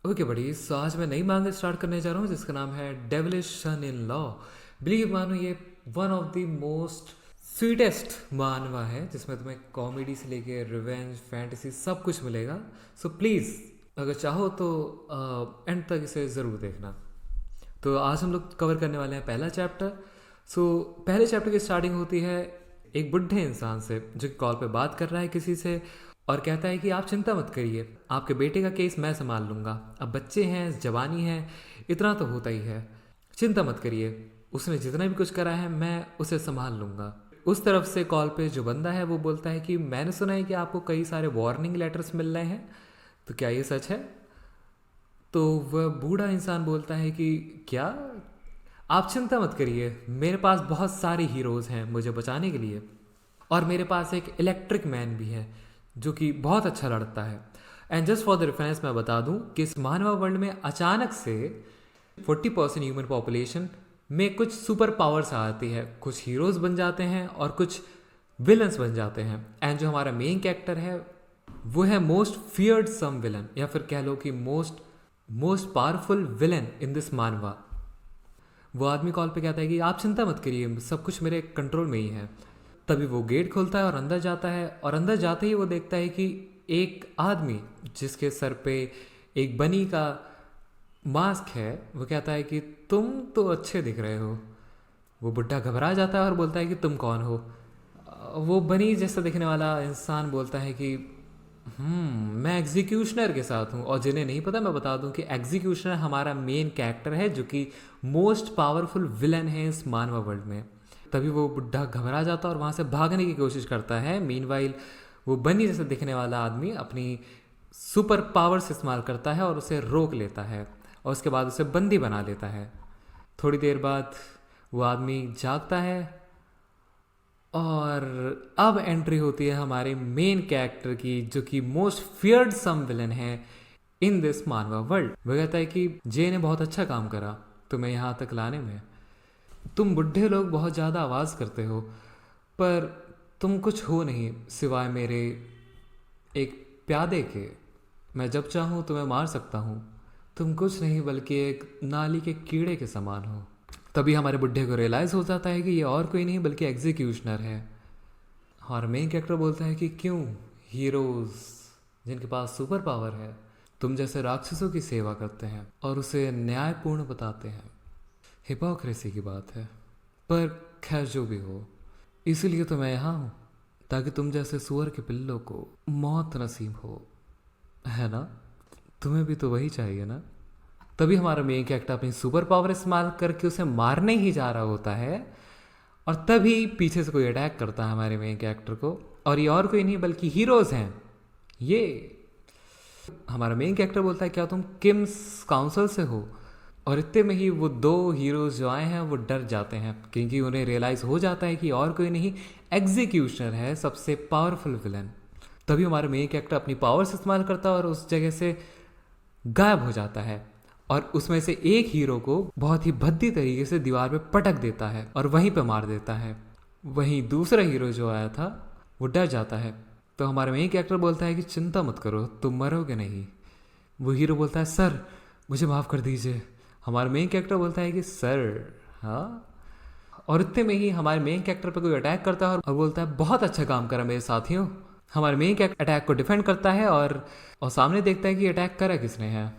Okay बड़ी, सो आज मैं नई मांगा स्टार्ट करने जा रहा हूँ जिसका नाम है devilish son in law. Believe मानो ये one of the most sweetest मानवा है जिसमें तुम्हें कॉमेडी से लेके रिवेंज फैंटेसी सब कुछ मिलेगा। सो प्लीज़ अगर चाहो तो एंड तक इसे ज़रूर देखना। तो आज हम लोग कवर करने वाले हैं पहला चैप्टर। सो पहले चैप्टर की स्टार्टिंग होती है एक बुढ़े इंसान से जो कॉल पे बात कर रहा है किसी से और कहता है कि आप चिंता मत करिए, आपके बेटे का केस मैं संभाल लूँगा। अब बच्चे हैं, जवानी है, इतना तो होता ही है, चिंता मत करिए, उसने जितना भी कुछ करा है मैं उसे संभाल लूँगा। उस तरफ से कॉल पे जो बंदा है वो बोलता है कि मैंने सुना है कि आपको कई सारे वार्निंग लेटर्स मिल रहे हैं, तो क्या ये सच है? तो वह बूढ़ा इंसान बोलता है कि क्या, आप चिंता मत करिए, मेरे पास बहुत सारे हीरोज़ हैं मुझे बचाने के लिए, और मेरे पास एक इलेक्ट्रिक मैन भी है जो कि बहुत अच्छा लड़ता है। And just for the reference मैं बता दूं कि इस मानवा वर्ल्ड में अचानक से 40% ह्यूमन पॉपुलेशन में कुछ सुपर पावर्स आती है, कुछ हीरोज़ बन जाते हैं और कुछ विलन्स बन जाते हैं। एंड जो हमारा मेन कैरेक्टर है वो है मोस्ट फियर्ड सम विलन, या फिर कह लो कि most most powerful villain in this मानवा। वो आदमी कॉल पे कहता है कि आप चिंता मत करिए, सब कुछ मेरे कंट्रोल में ही है। तभी वो गेट खोलता है और अंदर जाता है, और अंदर जाते ही वो देखता है कि एक आदमी जिसके सर पे एक बनी का मास्क है, वो कहता है कि तुम तो अच्छे दिख रहे हो। वो बुढ़ा घबरा जाता है और बोलता है कि तुम कौन हो? वो बनी जैसा दिखने वाला इंसान बोलता है कि मैं एग्जीक्यूशनर के साथ हूँ। और जिन्हें नहीं पता मैं बता दूं कि एग्जीक्यूशनर हमारा मेन कैरेक्टर है जो कि मोस्ट पावरफुल विलन है इस मानवा वर्ल्ड में। तभी वो बुढ़ा घबरा जाता है और वहाँ से भागने की कोशिश करता है। मीनवाइल वो बनी जैसे दिखने वाला आदमी अपनी सुपर पावर्स इस्तेमाल करता है और उसे रोक लेता है, और उसके बाद उसे बंदी बना लेता है। थोड़ी देर बाद वो आदमी जागता है, और अब एंट्री होती है हमारे मेन कैरेक्टर की जो कि मोस्ट फियर्ड सम विलन है इन दिस मानवा वर्ल्ड। वो कहता है कि जे ने बहुत अच्छा काम करा तुम्हें यहाँ तक लाने में। तुम बुढ़े लोग बहुत ज़्यादा आवाज़ करते हो, पर तुम कुछ हो नहीं सिवाय मेरे एक प्यादे के। मैं जब चाहूँ तुम्हें मार सकता हूँ। तुम कुछ नहीं बल्कि एक नाली के कीड़े के समान हो। तभी हमारे बुढ़े को रियलाइज़ हो जाता है कि ये और कोई नहीं बल्कि एग्जीक्यूशनर है। और मेन कैरेक्टर बोलता है कि क्यों, हीरोज़ जिनके पास सुपर पावर है तुम जैसे राक्षसों की सेवा करते हैं और उसे न्यायपूर्ण बताते हैं। हिपोक्रेसी की बात है, पर खैर जो भी हो, इसीलिए तो मैं यहाँ हूँ ताकि तुम जैसे सुअर के पिल्लों को मौत नसीब हो, है ना? तुम्हें भी तो वही चाहिए ना? तभी हमारा मेन कैरेक्टर अपनी सुपर पावर इस्तेमाल करके उसे मारने ही जा रहा होता है, और तभी पीछे से कोई अटैक करता है हमारे मेन कैरेक्टर को। और ये और कोई नहीं बल्कि हीरोज़ हैं ये। हमारा मेन कैरेक्टर बोलता है क्या तुम किम्स काउंसिल से हो? और इतने में ही वो दो हीरोज़ जो आए हैं वो डर जाते हैं, क्योंकि उन्हें रियलाइज़ हो जाता है कि और कोई नहीं, एग्जीक्यूशनर है सबसे पावरफुल विलन। तभी हमारा मेन कैरेक्टर अपनी पावर्स इस्तेमाल करता है और उस जगह से गायब हो जाता है, और उसमें से एक हीरो को बहुत ही भद्दी तरीके से दीवार पे पटक देता है और वहीं पे मार देता है। वहीं दूसरा हीरो जो आया था वो डर जाता है। तो हमारा मेन कैरेक्टर बोलता है कि चिंता मत करो, तुम मरोगे नहीं। वो हीरो बोलता है सर मुझे माफ़ कर दीजिए। हमारा मेन कैरेक्टर बोलता है कि सर, हाँ। और इतने में ही हमारे मेन कैरेक्टर पर कोई अटैक करता है और बोलता है बहुत अच्छा काम करा मेरे साथियों। हमारे मेन कैरेक्टर अटैक को डिफेंड करता है, और सामने देखता है कि अटैक करा किसने है।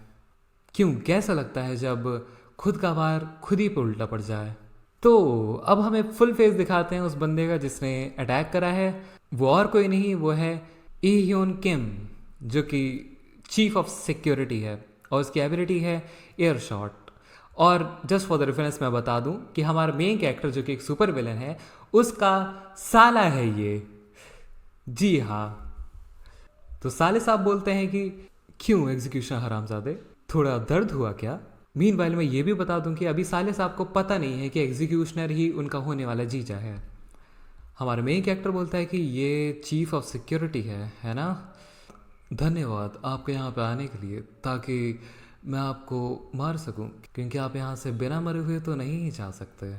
क्यों, कैसा लगता है जब खुद का वार खुद ही पे उल्टा पड़ जाए? तो अब हमें फुल फेस दिखाते हैं उस बंदे का जिसने अटैक करा है। वो और कोई नहीं, वो है ई ह्यून किम, जो कि चीफ ऑफ सिक्योरिटी है, और उसकी एबिलिटी है एयर शॉट। और जस्ट फॉर द रेफरेंस मैं बता दूं कि हमारा मेन कैरेक्टर जो कि एक सुपर विलन है उसका साला है ये। जी हाँ। तो साले साहब बोलते हैं कि क्यों एग्जीक्यूशन हरामजादे, थोड़ा दर्द हुआ क्या? मीनवाइल मैं ये भी बता दूं कि अभी साले साहब को पता नहीं है कि एग्जीक्यूशनर ही उनका होने वाला जीजा है। हमारा मेन कैरेक्टर बोलता है कि ये चीफ ऑफ सिक्योरिटी है ना? धन्यवाद आपके यहाँ पे आने के लिए, ताकि मैं आपको मार सकूं, क्योंकि आप यहाँ से बिना मरे हुए तो नहीं ही जा सकते।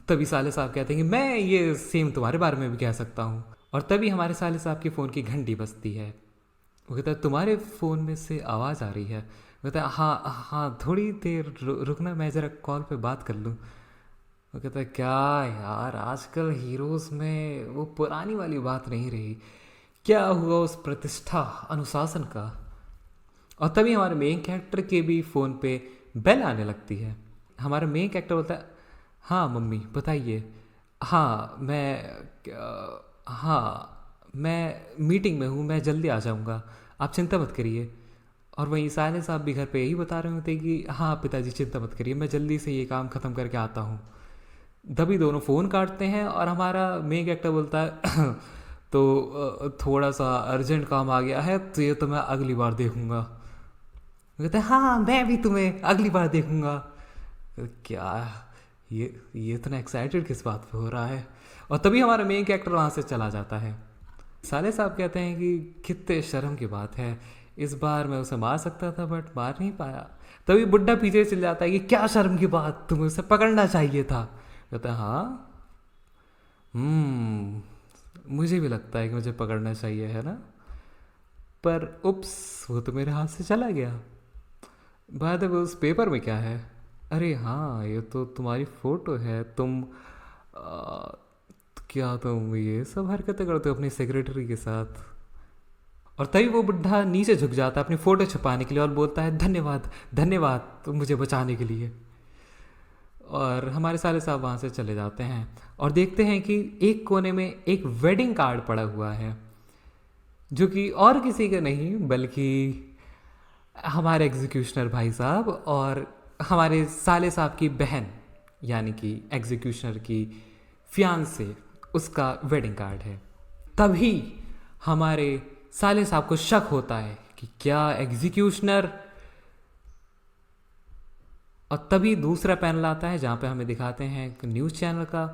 तभी साले साहब कहते हैं कि मैं ये सेम तुम्हारे बारे में भी कह सकता हूँ। और तभी हमारे साले साहब के फ़ोन की घंटी बजती है। वो कहता है तुम्हारे फ़ोन में से आवाज़ आ रही है। वो कहता है हाँ हाँ, थोड़ी देर रुकना, मैं ज़रा कॉल पे बात कर लूँ। वो कहता है क्या यार, आजकल हीरोज़ में वो पुरानी वाली बात नहीं रही, क्या हुआ उस प्रतिष्ठा अनुशासन का। और तभी हमारे मेन कैरेक्टर के भी फ़ोन पे बेल आने लगती है। हमारा मेन कैरेक्टर बोलता है हाँ मम्मी बताइए, हाँ मैं मीटिंग में हूँ, मैं जल्दी आ जाऊँगा, आप चिंता मत करिए। और वहीं साले साहब भी घर पे यही बता रहे होते कि हाँ पिताजी चिंता मत करिए, मैं जल्दी से ये काम ख़त्म करके आता हूँ। तभी दोनों फ़ोन काटते हैं और हमारा मेन कैरेक्टर बोलता है तो थोड़ा सा अर्जेंट काम आ गया है, तो ये तो मैं अगली बार देखूँगा। कहते हैं हाँ मैं भी तुम्हें अगली बार देखूँगा। क्या ये इतना एक्साइटेड किस बात पे हो रहा है। और तभी हमारा मेन कैरेक्टर वहाँ से चला जाता है। साले साहब कहते हैं कि कितने शर्म की बात है, इस बार मैं उसे मार सकता था बट मार नहीं पाया। तभी बुड्ढा पीछे चल जाता है कि क्या शर्म की बात, तुम्हें उसे पकड़ना चाहिए था। कहता है हाँ मुझे भी लगता है कि मुझे पकड़ना चाहिए, है ना, पर उप्स वो तो मेरे हाथ से चला गया। बात है उस पेपर में क्या है, अरे हाँ ये तो तुम्हारी फ़ोटो है, तुम क्या तुम ये सब हरकतें करते हो अपनी सेक्रेटरी के साथ। और तभी वो बुढ़ा नीचे झुक जाता है अपनी फ़ोटो छुपाने के लिए और बोलता है धन्यवाद धन्यवाद तुम मुझे बचाने के लिए। और हमारे साले साहब वहाँ से चले जाते हैं और देखते हैं कि एक कोने में एक वेडिंग कार्ड पड़ा हुआ है, जो कि और किसी का नहीं बल्कि हमारे एग्जीक्यूशनर भाई साहब और हमारे साले साहब की बहन, यानी कि एग्जीक्यूशनर की फियांसे, उसका वेडिंग कार्ड है। तभी हमारे साले साहब को शक होता है कि क्या एग्जीक्यूशनर। और तभी दूसरा पैनल आता है जहाँ पे हमें दिखाते हैं एक न्यूज़ चैनल का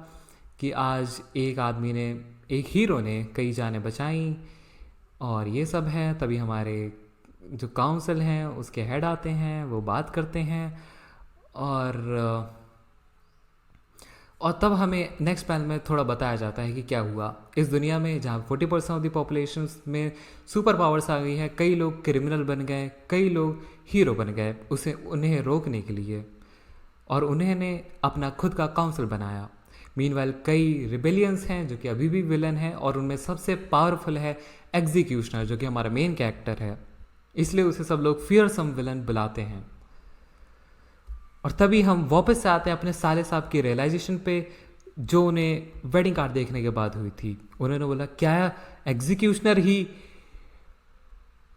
कि आज एक आदमी ने, एक हीरो ने कई जानें बचाई और ये सब है। तभी हमारे जो काउंसिल हैं उसके हेड आते हैं, वो बात करते हैं और तब हमें नेक्स्ट पैनल में थोड़ा बताया जाता है कि क्या हुआ इस दुनिया में जहाँ 40% ऑफ द पॉपुलेशन में सुपर पावर्स आ गई है। कई लोग क्रिमिनल बन गए, कई लोग हीरो बन गए उन्हें रोकने के लिए, और उन्होंने अपना खुद का काउंसिल बनाया। मीनवाइल कई रिबेलियंस हैं जो कि अभी भी विलन हैं, और उनमें सबसे पावरफुल है एग्जीक्यूशनर जो कि हमारा मेन कैरेक्टर है, इसलिए उसे सब लोग फियरसम विलन बुलाते हैं। और तभी हम वापस से आते हैं अपने साले साहब की रियलाइजेशन पे, जो उन्हें वेडिंग कार्ड देखने के बाद हुई थी। उन्होंने बोला क्या एग्जीक्यूशनर ही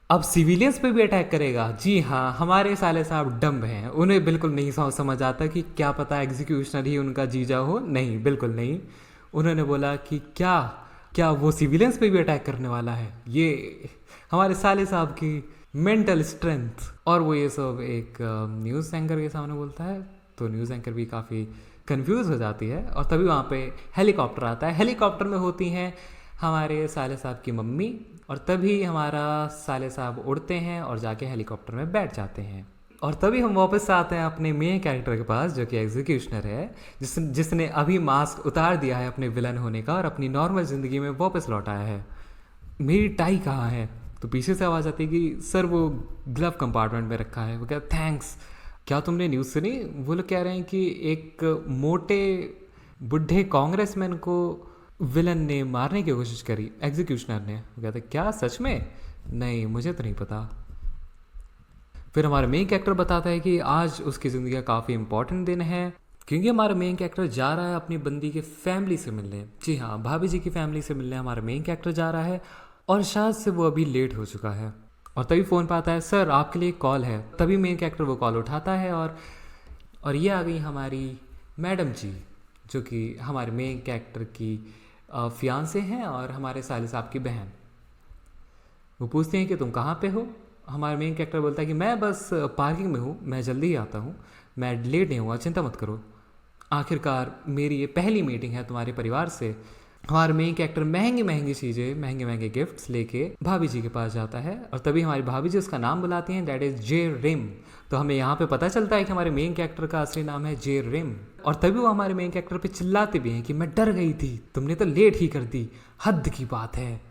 अब सिविलियंस पे भी अटैक करेगा। जी हाँ, हमारे साले साहब डम्ब हैं, उन्हें बिल्कुल नहीं समझ आता कि क्या पता एग्जीक्यूशनर ही उनका जीजा हो। नहीं, बिल्कुल नहीं। उन्होंने बोला कि क्या वो सिविलियंस पे भी अटैक करने वाला है। ये हमारे साले साहब की मेंटल स्ट्रेंथ। और वो ये सब एक न्यूज़ एंकर के सामने बोलता है, तो न्यूज़ एंकर भी काफ़ी कंफ्यूज हो जाती है। और तभी वहाँ पे हेलीकॉप्टर आता है। हेलीकॉप्टर में होती हैं हमारे साले साहब की मम्मी, और तभी हमारा साले साहब उड़ते हैं और जाके हेलीकॉप्टर में बैठ जाते हैं। और तभी हम वापस आते हैं अपने मेन कैरेक्टर के पास जो कि एग्जीक्यूशनर है, जिसने अभी मास्क उतार दिया है अपने विलन होने का और अपनी नॉर्मल ज़िंदगी में वापस लौट आया है। मेरी टाई कहाँ है, तो पीछे से आवाज़ आती है कि सर वो ग्लव कंपार्टमेंट में रखा है। वो क्या थैंक्स। क्या तुमने न्यूज़ सुनी, वो लोग कह रहे हैं कि एक मोटे बुढ़े कांग्रेसमैन को विलन ने मारने की कोशिश करी, एग्जीक्यूशनर ने। वो कहते क्या सच में, नहीं मुझे तो नहीं पता। फिर हमारा मेन कैरेक्टर बताता है कि आज उसकी ज़िंदगी का काफ़ी इंपॉर्टेंट दिन है, क्योंकि हमारा मेन कैरेक्टर जा रहा है अपनी बंदी के फैमिली से मिलने। जी हाँ, भाभी जी की फैमिली से मिलने हमारा मेन कैरेक्टर जा रहा है, और शायद से वो अभी लेट हो चुका है। और तभी फ़ोन पे आता है सर आपके लिए कॉल है। तभी मेन कैरेक्टर वो कॉल उठाता है और ये आ गई हमारी मैडम जी, जो कि हमारे मेन कैरेक्टर की फियांसे हैं और हमारे साले साहब की बहन। वो पूछते हैं कि तुम कहाँ पे हो। हमारा मेन कैरेक्टर बोलता है कि मैं बस पार्किंग में हूँ, मैं जल्दी ही आता हूँ, मैं लेट नहीं हुआ, चिंता मत करो। आखिरकार मेरी ये पहली मीटिंग है तुम्हारे परिवार से। हमारे मेन कैरेक्टर महंगी महंगी चीज़ें, महंगे महंगे गिफ्ट्स लेके भाभी जी के पास जाता है, और तभी हमारी भाभी जी उसका नाम बुलाती हैं, दैट इज़ जे रिम। तो हमें यहाँ पे पता चलता है कि हमारे मेन कैरेक्टर का असली नाम है जे रिम। और तभी वो हमारे मेन कैरेक्टर पे चिल्लाते भी हैं कि मैं डर गई थी, तुमने तो लेट ही कर दी, हद की बात है।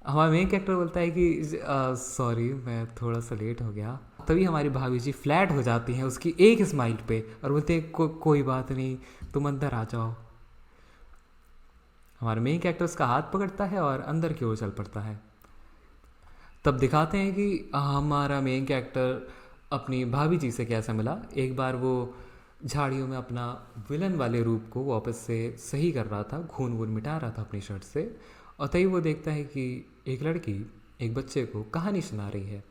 हमारा मेन कैरेक्टर बोलता है कि सॉरी मैं थोड़ा सा लेट हो गया। तभी हमारी भाभी जी फ्लैट हो जाती हैं उसकी एक स्माइल पे और बोलते हैं कोई बात नहीं, तुम अंदर आ जाओ। हमारा मेन कैरेक्टर उसका हाथ पकड़ता है और अंदर की ओर चल पड़ता है। तब दिखाते हैं कि हमारा मेन कैरेक्टर अपनी भाभी जी से कैसा मिला। एक बार वो झाड़ियों में अपना विलन वाले रूप को वापस से सही कर रहा था, खून वून मिटा रहा था अपनी शर्ट से, और तभी वो देखता है कि एक लड़की एक बच्चे को कहानी सुना रही है।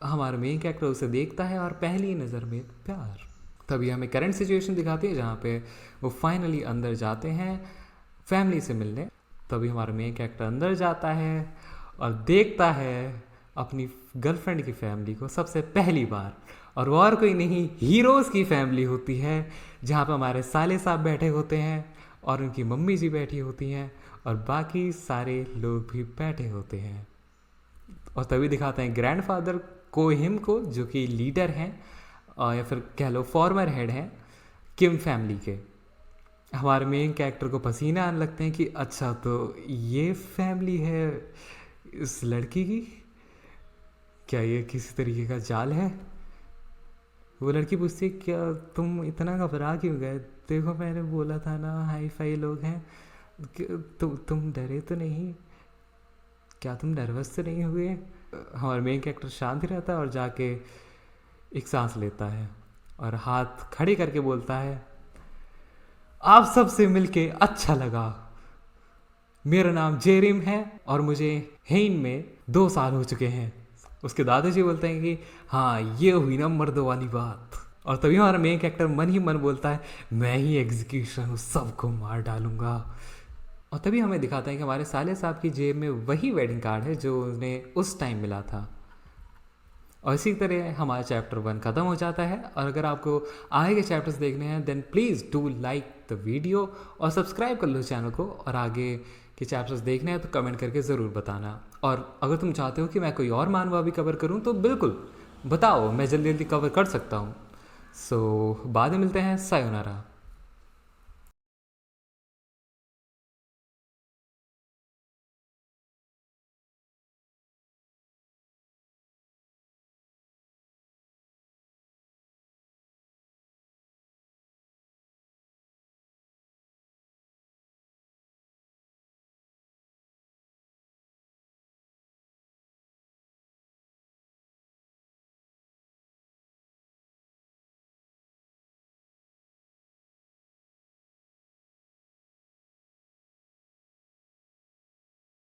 हमारा मेन कैरेक्टर उसे देखता है और पहली नज़र में प्यार। तभी हमें करंट सिचुएशन दिखाती है जहाँ पे वो फाइनली अंदर जाते हैं फैमिली से मिलने। तभी हमारा मेन कैरेक्टर अंदर जाता है और देखता है अपनी गर्लफ्रेंड की फैमिली को सबसे पहली बार, और वो और कोई नहीं हीरोज़ की फैमिली होती है, जहाँ पे हमारे साले साहब बैठे होते हैं और उनकी मम्मी जी बैठी होती हैं और बाकी सारे लोग भी बैठे होते हैं। और तभी दिखाते हैं ग्रैंडफादर को हिम को, जो कि लीडर हैं या फिर कह लो फॉर्मर हेड हैं किम फैमिली के। हमारे मेन कैरेक्टर को पसीना आने लगते हैं कि अच्छा तो ये फैमिली है इस लड़की की, क्या ये किसी तरीके का जाल है। वो लड़की पूछती है क्या तुम इतना घबरा क्यों गए, देखो मैंने बोला था ना हाई फाई लोग हैं, तुम डरे तो नहीं, क्या तुम नर्वस तो नहीं हुए। हमारा मेन कैरेक्टर शांत ही रहता है और जाके एक सांस लेता है और हाथ खड़े करके बोलता है आप सबसे मिलके अच्छा लगा, मेरा नाम जेरिम है और मुझे हेन में 2 साल हो चुके हैं। उसके दादाजी बोलते हैं कि हाँ ये हुई ना मर्दों वाली बात। और तभी हमारा मेन कैरेक्टर मन ही मन बोलता है मैं ही एग्जीक्यूशन हूँ, सबको मार डालूंगा। और तभी हमें दिखाता है कि हमारे साले साहब की जेब में वही वेडिंग कार्ड है जो उन्हें उस टाइम मिला था। और इसी तरह हमारा चैप्टर 1 ख़त्म हो जाता है। और अगर आपको आगे के चैप्टर्स देखने हैं then please do like the video और सब्सक्राइब कर लो चैनल को, और आगे के चैप्टर्स देखने हैं तो कमेंट करके ज़रूर बताना। और अगर तुम चाहते हो कि मैं कोई और मानवा भी कवर करूं तो बिल्कुल बताओ, मैं जल्दी जल्दी कवर कर सकता हूं। सो बाद में मिलते हैं, सायोनारा।